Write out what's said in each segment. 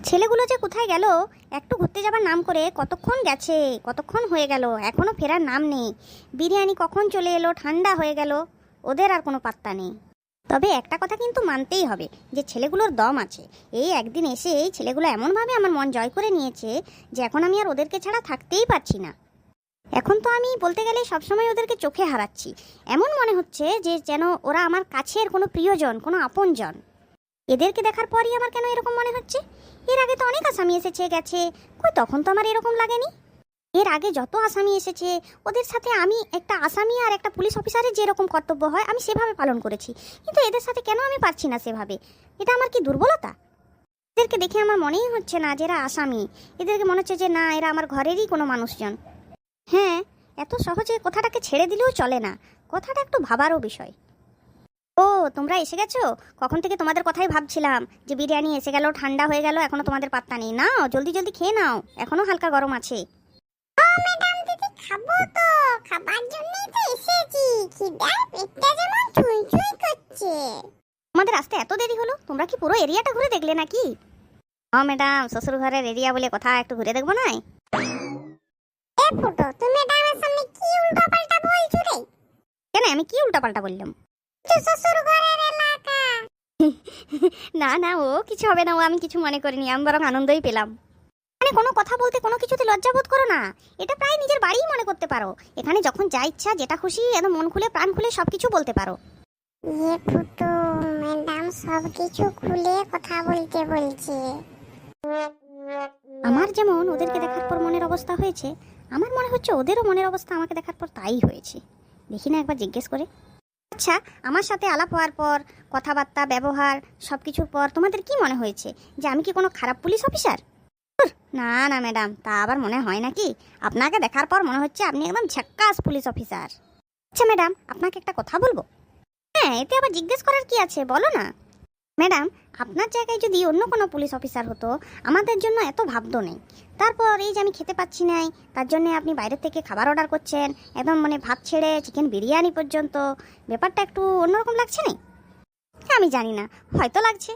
ছেলেগুলো যে কোথায় গেল, একটু ঘুরতে যাবার নাম করে কতক্ষণ গেছে, কতক্ষণ হয়ে গেল, এখনো ফেরার নাম নেই। বিরিয়ানি কখন চলে এলো, ঠান্ডা হয়ে গেল, ওদের আর কোনো পাত্তা নেই। তবে একটা কথা কিন্তু মানতেই হবে যে ছেলেগুলোর দম আছে। এই একদিন এসে এই ছেলেগুলো এমনভাবে আমার মন জয় করে নিয়েছে যে এখন আমি আর ওদেরকে ছাড়া থাকতেই পারছি না। এখন তো আমি বলতে গেলে সবসময় ওদেরকে চোখে হারাচ্ছি। এমন মনে হচ্ছে যে যেন ওরা আমার কাছের কোনো প্রিয়জন, কোনো আপনজন। এদেরকে দেখার পরই আমার কেন এরকম মনে হচ্ছে? এর আগে তো অনেক আসামি এসেছে গেছে, কই তখন তো আমার এরকম লাগেনি। এর আগে যত আসামি এসেছে ওদের সাথে আমি একটা আসামি আর একটা পুলিশ অফিসারের যেরকম কর্তব্য হয় আমি সেভাবে পালন করেছি, কিন্তু এদের সাথে কেন আমি পারছি না সেভাবে? এটা আমার কি দুর্বলতা? এদেরকে দেখে আমার মনেই হচ্ছে না যে এরা আসামি। এদেরকে মনে হচ্ছে যে না, এরা আমার ঘরেরই কোনো মানুষজন। হ্যাঁ, এত সহজে কথাটাকে ছেড়ে দিলেও চলে না, কথাটা একটু ভাবারও বিষয়। ও, তোমরা এসে গেছো? কখন থেকে তোমাদের কথাই ভাবছিলাম যে বিরিয়ানি এসে গেল, ঠান্ডা হয়ে গেল, এখনো তোমাদের পাত্তা নেই। নাও জলদি জলদি খেয়ে নাও, এখনো হালকা গরম আছে। ম্যাডাম দিদি, খাবো তো, খাবার জন্যই তো এসেছি। খিদায় পেটটা যেমন চুই চুই করছে। তোমাদের আসতে এত দেরি হলো? তোমরা কি পুরো এরিয়াটা ঘুরে দেখলে নাকি? হ্যাঁ ম্যাডাম, শ্বশুর ঘরের এরিয়া বলে কথা, একটু ঘুরে দেখবো না? এ ফুটো, তুমি ম্যাডামের সামনে কি উল্টোপাল্টা বলছো রে? কেন, আমি কি উল্টাপাল্টা বললাম? তো শ্বশুর ঘরের এলাকা। না না, ও কিছু হবে না, ও আমি কিছু মনে করিনি, আমি বরং আনন্দই পেলাম। মানে কোনো কথা বলতে কোনো কিছুতে লজ্জা বোধ করো না, এটা প্রায় নিজের বাড়িই মনে করতে পারো। এখানে যখন যা ইচ্ছা, যেটা খুশি, একদম মন খুলে প্রাণ খুলে সবকিছু বলতে পারো। এ ফুটো, ম্যাডাম সবকিছু খুলে কথা বলতে বলছে। আমার যেমন ওদেরকে দেখার পর মনের অবস্থা হয়েছে, আমার মনে হচ্ছে ওদেরও মনের অবস্থা আমাকে দেখার পর তাই হয়েছে। দেখি না একবার জিজ্ঞেস করে। আচ্ছা, আমার সাথে আলাপ হওয়ার পর, কথাবার্তা, ব্যবহার, সব কিছুর পর তোমাদের কি মনে হয়েছে যে আমি কি কোনো খারাপ পুলিশ অফিসার? না না ম্যাডাম, তা আবার মনে হয় নাকি? আপনাকে দেখার পর মনে হচ্ছে আপনি একদম ঝাক্কাস পুলিশ অফিসার। আচ্ছা ম্যাডাম, আপনাকে একটা কথা বলবো? হ্যাঁ, এতে আবার জিজ্ঞেস করার কি আছে, বলো না। ম্যাডাম, আপনার জায়গায় যদি অন্য কোনো পুলিশ অফিসার হতো, আমাদের জন্য এত ভাবতো নেই। তারপর এই যে আমি খেতে পাচ্ছি নাই, তার জন্য আপনি বাইরে থেকে খাবার অর্ডার করছেন, একদম মানে ভাত ছেড়ে চিকেন বিরিয়ানি পর্যন্ত। ব্যাপারটা একটু অন্যরকম লাগছে না? আমি জানি না, হয়তো লাগছে।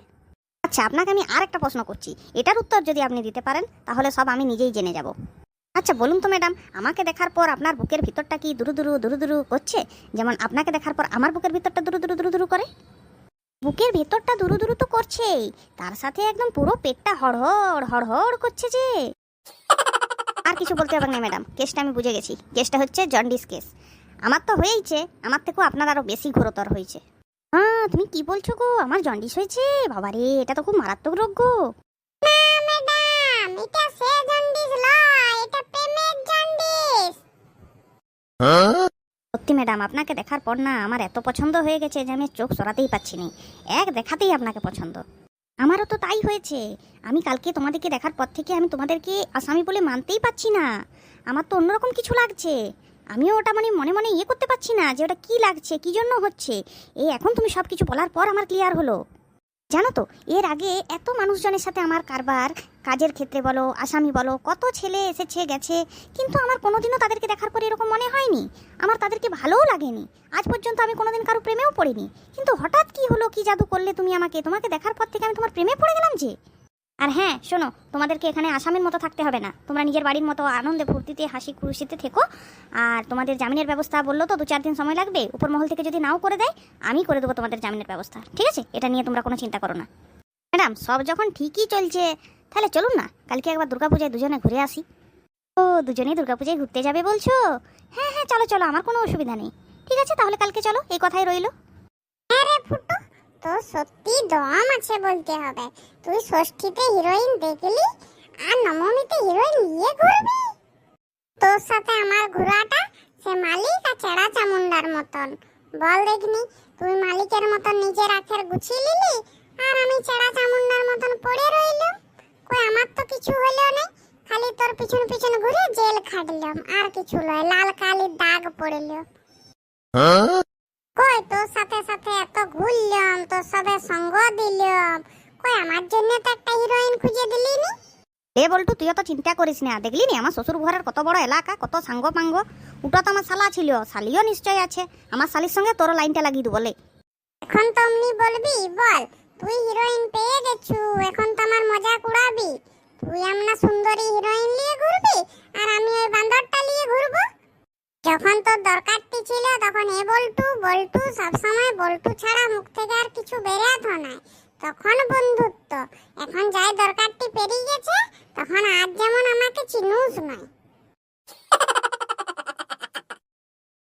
আচ্ছা, আপনাকে আমি আর একটা প্রশ্ন করছি, এটার উত্তর যদি আপনি দিতে পারেন তাহলে সব আমি নিজেই জেনে যাব। আচ্ছা বলুন তো ম্যাডাম, আমাকে দেখার পর আপনার বুকের ভিতরটা কি দুরু দুরু দুরু দুরু করছে, যেমন আপনাকে দেখার পর আমার বুকের ভিতরটা দুরু দুরু দুরু দুরু করে? বুকের ভেতরটা দুরু দুরু তো করছেই, তার সাথে একদম পুরো পেটটা হড়হড় হড়হড় করছে যে। আর কিছু বলতে হবে না ম্যাডাম, কেসটা আমি বুঝে গেছি। কেসটা হচ্ছে জন্ডিস কেস। আমার তো হয়েইছে, আমার থেকেও আপনার আরো বেশি ঘোরতর হয়েছে। হ্যাঁ, তুমি কি বলছো গো, আমার জন্ডিস হয়েছে? বাবারে, এটা তো খুব মারাত্মক রোগ গো। না ম্যাডাম, এটা সে জন্ডিস লয়, এটা প্রেমের জন্ডিস। সত্যি ম্যাডাম, আপনাকে দেখার পর না আমার এত পছন্দ হয়ে গেছে যে আমি চোখ সরাতেই পাচ্ছি না। এক দেখাতেই আপনাকে পছন্দ। আমারও তো তাই হয়েছে। আমি কালকে তোমাদেরকে দেখার পর থেকে আমি তোমাদেরকে আসামি বলে মানতেই পারছি না। আমার তো অন্যরকম কিছু লাগছে। আমিও ওটা মানে মনে মনে ইয়ে করতে পারছি না যে ওটা কি লাগছে, কি জন্য হচ্ছে। এই এখন তুমি সব কিছু বলার পর আমার ক্লিয়ার হলো। জানো তো, এর আগে এত মানুষজনের সাথে আমার কারবার, কাজের ক্ষেত্রে বলো, আসামি বলো, কত ছেলে এসেছে গেছে, কিন্তু আমার কোনোদিনও তাদেরকে দেখার পরে এরকম মনে হয়নি। আমার তাদেরকে ভালোও লাগেনি। আজ পর্যন্ত আমি কোনোদিন কারো প্রেমেও পড়িনি। কিন্তু হঠাৎ কি হলো, কি জাদু করলে তুমি আমাকে? তোমাকে দেখার পর থেকে আমি তোমার প্রেমে পড়ে গেলাম যে। আর হ্যাঁ শোনো, তোমাদেরকে এখানে আসামির মতো থাকতে হবে না। তোমরা নিজের বাড়ির মতো আনন্দে ফুর্তিতে হাসি খুশিতে থেকো। আর তোমাদের জামিনের ব্যবস্থা বললো তো 2-4 দিন সময় লাগবে। উপর মহল থেকে যদি নাও করে দেয়, আমি করে দেবো তোমাদের জামিনের ব্যবস্থা, ঠিক আছে? এটা নিয়ে তোমরা কোনো চিন্তা করো না। ম্যাডাম, সব যখন ঠিকই চলছে, তাহলে চলুন না কালকে একবার দুর্গাপূজায় দুজনে ঘুরে আসি। ও, দুজনেই দুর্গাপূজায় ঘুরতে যাবে বলছো? হ্যাঁ হ্যাঁ, চলো চলো, আমার কোনো অসুবিধা নেই। ঠিক আছে, তাহলে কালকে চলো, এই কথাই রইলো। আরে ফুটো, তো সত্যি দম আছে বলতে হবে। তুই ষষ্ঠীতে হিরোইন দেখলি আর নবমীতে হিরোইন নিয়ে ঘুরবি? তোর সাথে আমার ঘোরাটা সে মালিক আর চেড়া চামুন্ডার মতন। বল দেখিনি, তুই মালিকের মতন নিজের আখের গুছিয়ে নিলি আর আমি চেড়া চামুন্ডার মতন পড়ে রইলাম। কই আমার তো কিছু হলো না, খালি তোর পিছন পিছন ঘুরে জেল খাটলাম, আর কিছু লয়, লাল কালির দাগ পড়ল। কই তোর সাথে সাথে এত ঘুরলাম, তোর সাথে সঙ্গ দিলাম, কই আমার জন্য তো একটা হিরোইন খুঁজে দিলি নি? এ বলটু, তুইও তো চিন্তা করিস না। দেখলি নি আমার শ্বশুর ঘরের কত বড় এলাকা, কত সাঙ্গ পাঙ্গ। ওটা তো আমার শালা ছিল, শালিও নিশ্চয় আছে। আমার শালির সঙ্গে তোর লাইনটা লাগিয়ে দেবো বলে। এখন তো অমনি বলবি, বল তুই হিরোইন পেয়ে গেছু, এখন তো আমার মজা উড়াবি। তুই আমনা সুন্দরী হিরোইন নিয়ে ঘুরবি আর আমি ওই বান্দরটা নিয়ে ঘুরবো। যখন তোর দরকারটি ছিল তখন এ বল্টু বল্টু সবসময় বল্টু ছাড়া মুখ থেকে আর কিছু বেরাতো না, তখন বন্ধুত্ব। এখন যাই দরকারটি পেরিয়ে গেছে